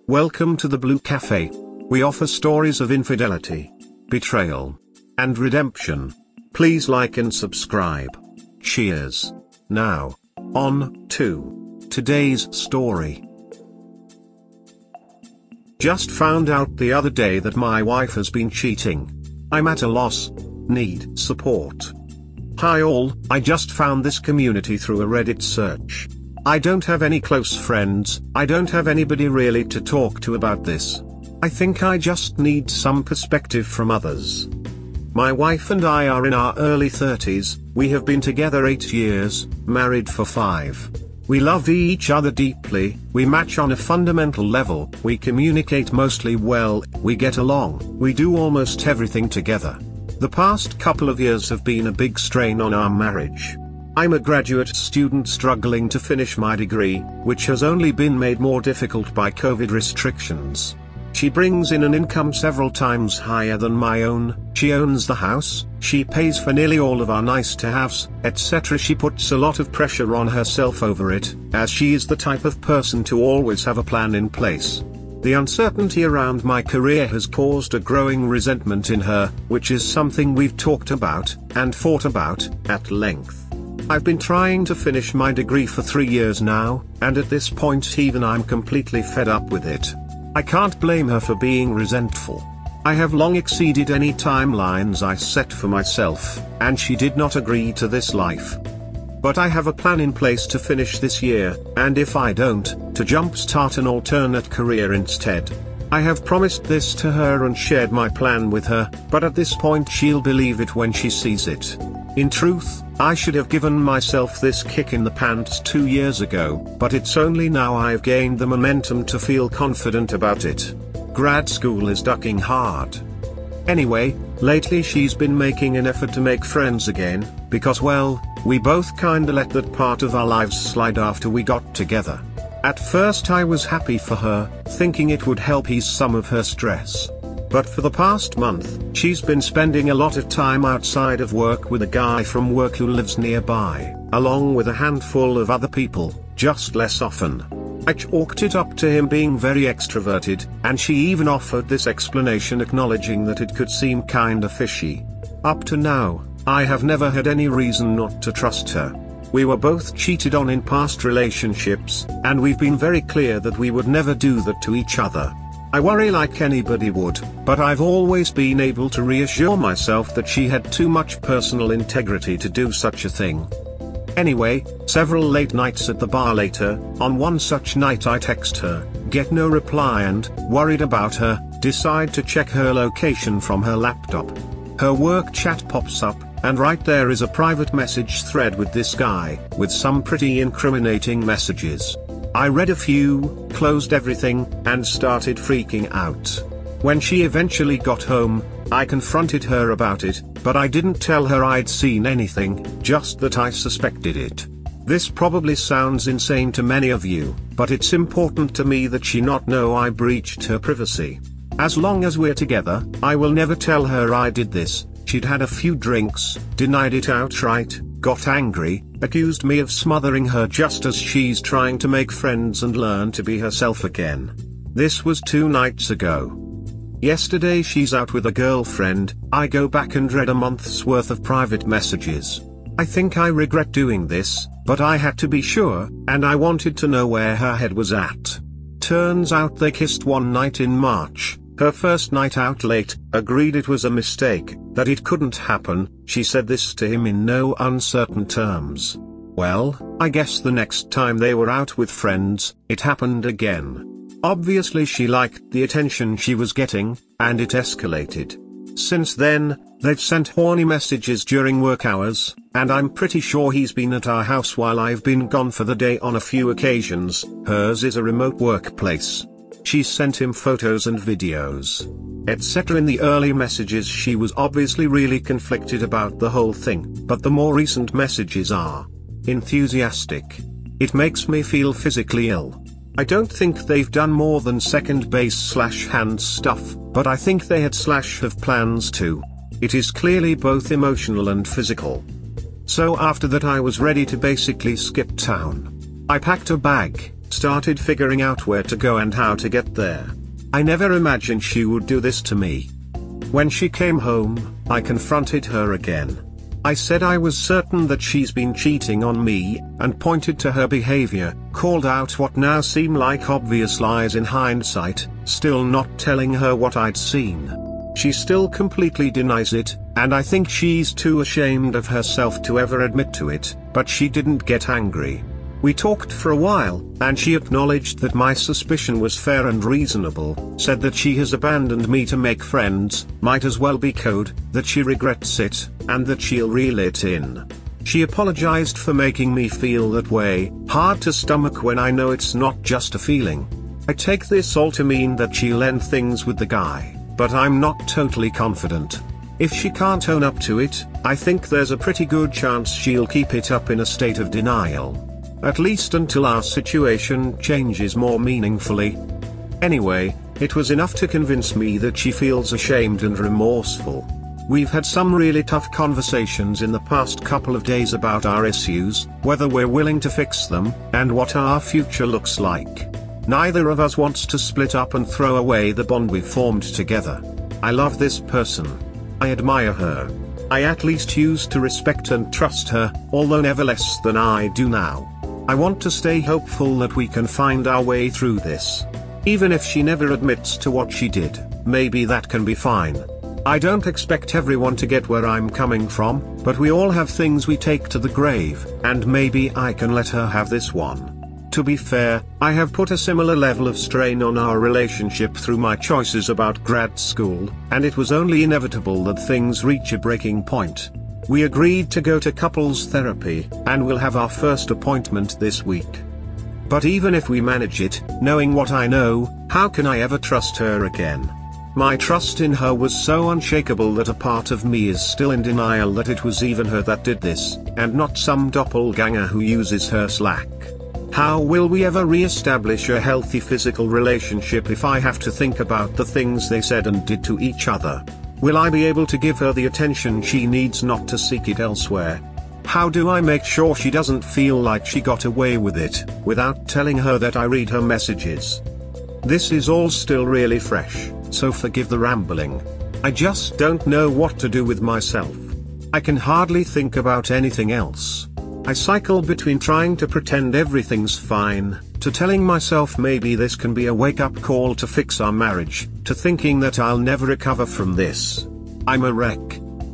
Welcome to the Blue Cafe. We offer stories of infidelity, betrayal, and redemption. Please like and subscribe. Cheers. Now, on to today's story. Just found out the other day that my wife has been cheating. I'm at a loss. Need support. Hi all, I just found this community through a Reddit search. I don't have any close friends, I don't have anybody really to talk to about this. I think I just need some perspective from others. My wife and I are in our early 30s, we have been together 8 years, married for 5. We love each other deeply, we match on a fundamental level, we communicate mostly well, we get along, we do almost everything together. The past couple of years have been a big strain on our marriage. I'm a graduate student struggling to finish my degree, which has only been made more difficult by COVID restrictions. She brings in an income several times higher than my own, she owns the house, she pays for nearly all of our nice-to-haves, etc. She puts a lot of pressure on herself over it, as she is the type of person to always have a plan in place. The uncertainty around my career has caused a growing resentment in her, which is something we've talked about, and fought about, at length. I've been trying to finish my degree for 3 years now, and at this point even I'm completely fed up with it. I can't blame her for being resentful. I have long exceeded any timelines I set for myself, and she did not agree to this life. But I have a plan in place to finish this year, and if I don't, to jumpstart an alternate career instead. I have promised this to her and shared my plan with her, but at this point she'll believe it when she sees it. In truth, I should have given myself this kick in the pants 2 years ago, but it's only now I've gained the momentum to feel confident about it. Grad school is ducking hard. Anyway, lately she's been making an effort to make friends again, because well, we both kinda let that part of our lives slide after we got together. At first I was happy for her, thinking it would help ease some of her stress. But for the past month, she's been spending a lot of time outside of work with a guy from work who lives nearby, along with a handful of other people, just less often. I chalked it up to him being very extroverted, and she even offered this explanation acknowledging that it could seem kinda fishy. Up to now, I have never had any reason not to trust her. We were both cheated on in past relationships, and we've been very clear that we would never do that to each other. I worry like anybody would, but I've always been able to reassure myself that she had too much personal integrity to do such a thing. Anyway, several late nights at the bar later, on one such night I text her, get no reply and, worried about her, decide to check her location from her laptop. Her work chat pops up, and right there is a private message thread with this guy, with some pretty incriminating messages. I read a few, closed everything, and started freaking out. When she eventually got home, I confronted her about it, but I didn't tell her I'd seen anything, just that I suspected it. This probably sounds insane to many of you, but it's important to me that she not know I breached her privacy. As long as we're together, I will never tell her I did this. She'd had a few drinks, denied it outright, got angry, accused me of smothering her just as she's trying to make friends and learn to be herself again. This was 2 nights ago. Yesterday she's out with a girlfriend. I go back and read a month's worth of private messages. I think I regret doing this, but I had to be sure, and I wanted to know where her head was at. Turns out they kissed one night in March. Her first night out late, agreed it was a mistake, that it couldn't happen. She said this to him in no uncertain terms. Well, I guess the next time they were out with friends, it happened again. Obviously she liked the attention she was getting, and it escalated. Since then, they've sent horny messages during work hours, and I'm pretty sure he's been at our house while I've been gone for the day on a few occasions. Hers is a remote workplace. She sent him photos and videos, etc. In the early messages she was obviously really conflicted about the whole thing, but the more recent messages are enthusiastic. It makes me feel physically ill. I don't think they've done more than second base / hand stuff, but I think they had / have plans to. It is clearly both emotional and physical. So after that I was ready to basically skip town. I packed a bag, started figuring out where to go and how to get there. I never imagined she would do this to me. When she came home, I confronted her again. I said I was certain that she's been cheating on me, and pointed to her behavior, called out what now seem like obvious lies in hindsight, still not telling her what I'd seen. She still completely denies it, and I think she's too ashamed of herself to ever admit to it, but she didn't get angry. We talked for a while, and she acknowledged that my suspicion was fair and reasonable, said that she has abandoned me to make friends, might as well be code, that she regrets it, and that she'll reel it in. She apologized for making me feel that way, hard to stomach when I know it's not just a feeling. I take this all to mean that she'll end things with the guy, but I'm not totally confident. If she can't own up to it, I think there's a pretty good chance she'll keep it up in a state of denial. At least until our situation changes more meaningfully. Anyway, it was enough to convince me that she feels ashamed and remorseful. We've had some really tough conversations in the past couple of days about our issues, whether we're willing to fix them, and what our future looks like. Neither of us wants to split up and throw away the bond we've formed together. I love this person. I admire her. I at least used to respect and trust her, although never less than I do now. I want to stay hopeful that we can find our way through this. Even if she never admits to what she did, maybe that can be fine. I don't expect everyone to get where I'm coming from, but we all have things we take to the grave, and maybe I can let her have this one. To be fair, I have put a similar level of strain on our relationship through my choices about grad school, and it was only inevitable that things reach a breaking point. We agreed to go to couples therapy, and we'll have our first appointment this week. But even if we manage it, knowing what I know, how can I ever trust her again? My trust in her was so unshakable that a part of me is still in denial that it was even her that did this, and not some doppelganger who uses her slack. How will we ever re-establish a healthy physical relationship if I have to think about the things they said and did to each other? Will I be able to give her the attention she needs not to seek it elsewhere? How do I make sure she doesn't feel like she got away with it, without telling her that I read her messages? This is all still really fresh, so forgive the rambling. I just don't know what to do with myself. I can hardly think about anything else. I cycle between trying to pretend everything's fine, to telling myself maybe this can be a wake-up call to fix our marriage, to thinking that I'll never recover from this. I'm a wreck.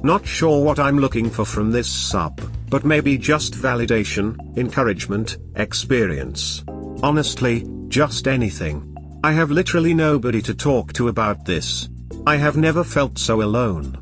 Not sure what I'm looking for from this sub, but maybe just validation, encouragement, experience. Honestly, just anything. I have literally nobody to talk to about this. I have never felt so alone.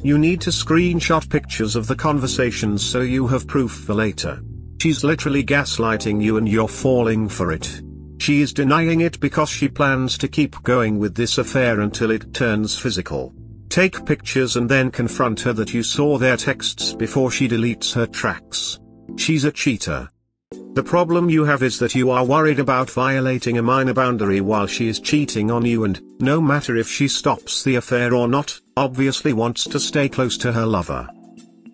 You need to screenshot pictures of the conversations so you have proof for later. She's literally gaslighting you and you're falling for it. She is denying it because she plans to keep going with this affair until it turns physical. Take pictures and then confront her that you saw their texts before she deletes her tracks. She's a cheater. The problem you have is that you are worried about violating a minor boundary while she is cheating on you, and, no matter if she stops the affair or not, obviously wants to stay close to her lover.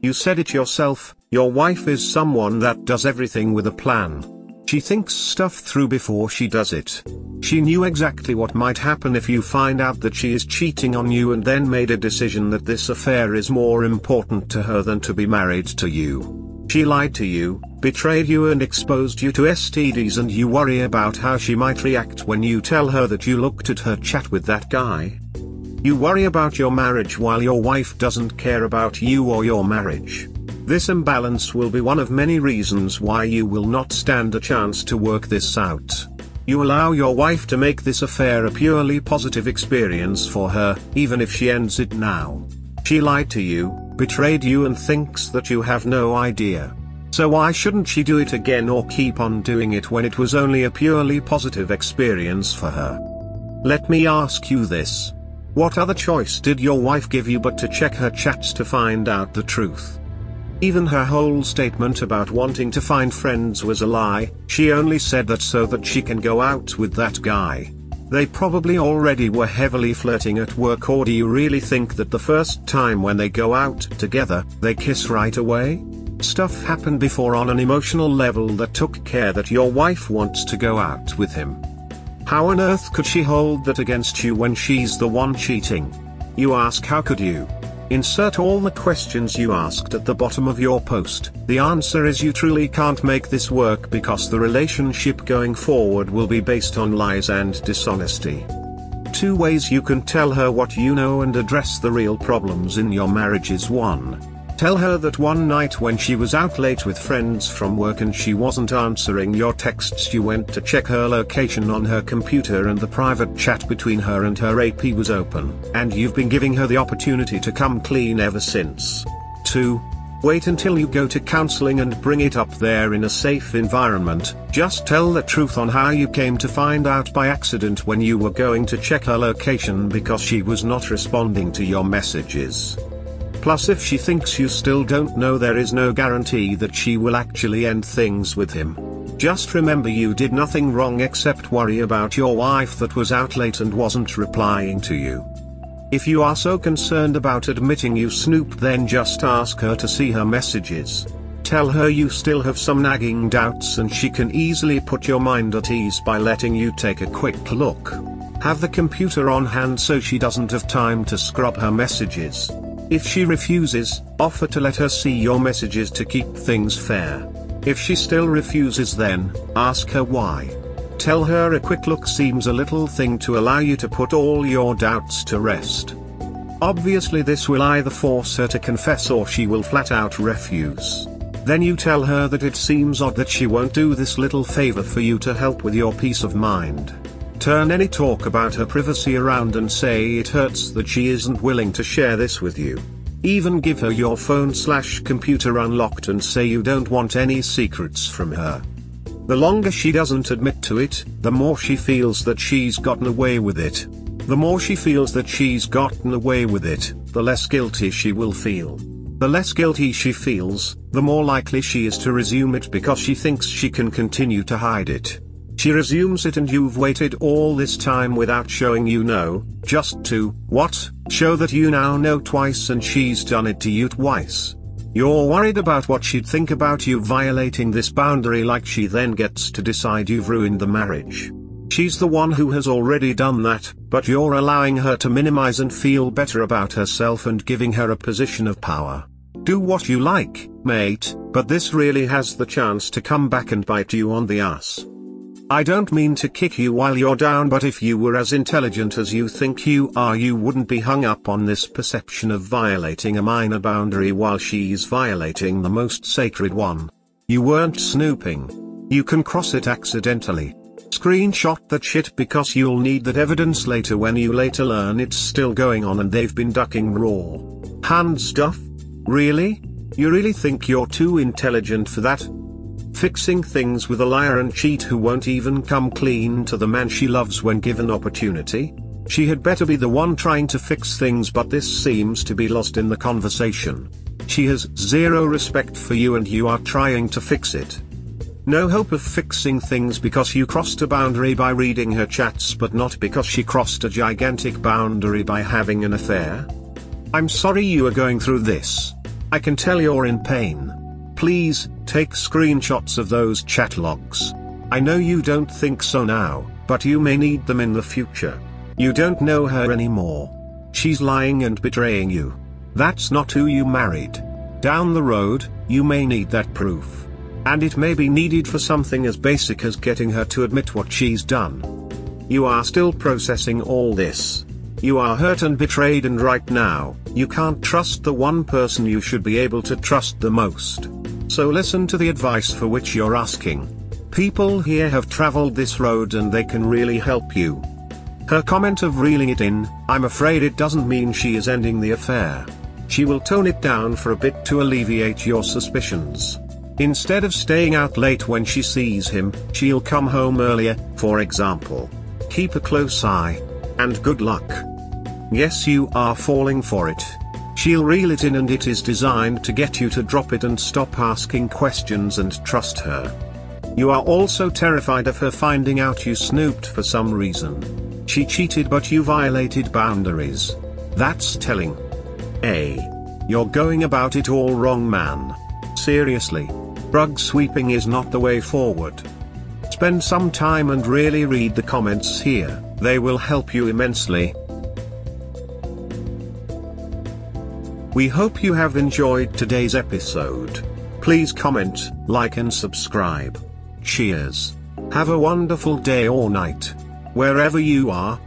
You said it yourself, your wife is someone that does everything with a plan. She thinks stuff through before she does it. She knew exactly what might happen if you find out that she is cheating on you and then made a decision that this affair is more important to her than to be married to you. She lied to you, betrayed you and exposed you to STDs, and you worry about how she might react when you tell her that you looked at her chat with that guy. You worry about your marriage while your wife doesn't care about you or your marriage. This imbalance will be one of many reasons why you will not stand a chance to work this out. You allow your wife to make this affair a purely positive experience for her, even if she ends it now. She lied to you, betrayed you and thinks that you have no idea. So why shouldn't she do it again or keep on doing it when it was only a purely positive experience for her? Let me ask you this. What other choice did your wife give you but to check her chats to find out the truth? Even her whole statement about wanting to find friends was a lie. She only said that so that she can go out with that guy. They probably already were heavily flirting at work, or do you really think that the first time when they go out together, they kiss right away? stuff happened before on an emotional level that took care that your wife wants to go out with him. How on earth could she hold that against you when she's the one cheating? You ask, how could you? Insert all the questions you asked at the bottom of your post. The answer is you truly can't make this work because the relationship going forward will be based on lies and dishonesty. 2 ways you can tell her what you know and address the real problems in your marriage is 1. Tell her that one night when she was out late with friends from work and she wasn't answering your texts, you went to check her location on her computer and the private chat between her and her AP was open, and you've been giving her the opportunity to come clean ever since. 2. Wait until you go to counseling and bring it up there in a safe environment. Just tell the truth on how you came to find out by accident when you were going to check her location because she was not responding to your messages. Plus, if she thinks you still don't know, there is no guarantee that she will actually end things with him. Just remember, you did nothing wrong except worry about your wife that was out late and wasn't replying to you. If you are so concerned about admitting you snooped, then just ask her to see her messages. Tell her you still have some nagging doubts and she can easily put your mind at ease by letting you take a quick look. Have the computer on hand so she doesn't have time to scrub her messages. If she refuses, offer to let her see your messages to keep things fair. If she still refuses, then ask her why. Tell her a quick look seems a little thing to allow you to put all your doubts to rest. Obviously this will either force her to confess or she will flat out refuse. Then you tell her that it seems odd that she won't do this little favor for you to help with your peace of mind. Turn any talk about her privacy around and say it hurts that she isn't willing to share this with you. Even give her your phone/computer unlocked and say you don't want any secrets from her. The longer she doesn't admit to it, the more she feels that she's gotten away with it. The more she feels that she's gotten away with it, the less guilty she will feel. The less guilty she feels, the more likely she is to resume it because she thinks she can continue to hide it. She resumes it and you've waited all this time without showing you know, just to, what, show that you now know twice and she's done it to you twice. You're worried about what she'd think about you violating this boundary, like she then gets to decide you've ruined the marriage. She's the one who has already done that, but you're allowing her to minimize and feel better about herself and giving her a position of power. Do what you like, mate, but this really has the chance to come back and bite you on the ass. I don't mean to kick you while you're down, but if you were as intelligent as you think you are, you wouldn't be hung up on this perception of violating a minor boundary while she's violating the most sacred one. You weren't snooping. You can cross it accidentally. Screenshot that shit because you'll need that evidence later when you later learn it's still going on and they've been ducking raw hand stuff. Really? You really think you're too intelligent for that? Fixing things with a liar and cheat who won't even come clean to the man she loves when given opportunity? She had better be the one trying to fix things, but this seems to be lost in the conversation. She has zero respect for you and you are trying to fix it. No hope of fixing things because you crossed a boundary by reading her chats, but not because she crossed a gigantic boundary by having an affair. I'm sorry you are going through this. I can tell you're in pain. Please, take screenshots of those chat logs. I know you don't think so now, but you may need them in the future. You don't know her anymore. She's lying and betraying you. That's not who you married. Down the road, you may need that proof. And it may be needed for something as basic as getting her to admit what she's done. You are still processing all this. You are hurt and betrayed, and right now, you can't trust the one person you should be able to trust the most. So listen to the advice for which you're asking. People here have traveled this road and they can really help you. Her comment of reeling it in, I'm afraid it doesn't mean she is ending the affair. She will tone it down for a bit to alleviate your suspicions. Instead of staying out late when she sees him, she'll come home earlier, for example. Keep a close eye. And good luck. Yes, you are falling for it. She'll reel it in and it is designed to get you to drop it and stop asking questions and trust her. You are also terrified of her finding out you snooped for some reason. She cheated but you violated boundaries. That's telling. A. You're going about it all wrong, man. seriously. Rug sweeping is not the way forward. Spend some time and really read the comments here, they will help you immensely. We hope you have enjoyed today's episode. Please comment, like and subscribe. Cheers. Have a wonderful day or night. Wherever you are.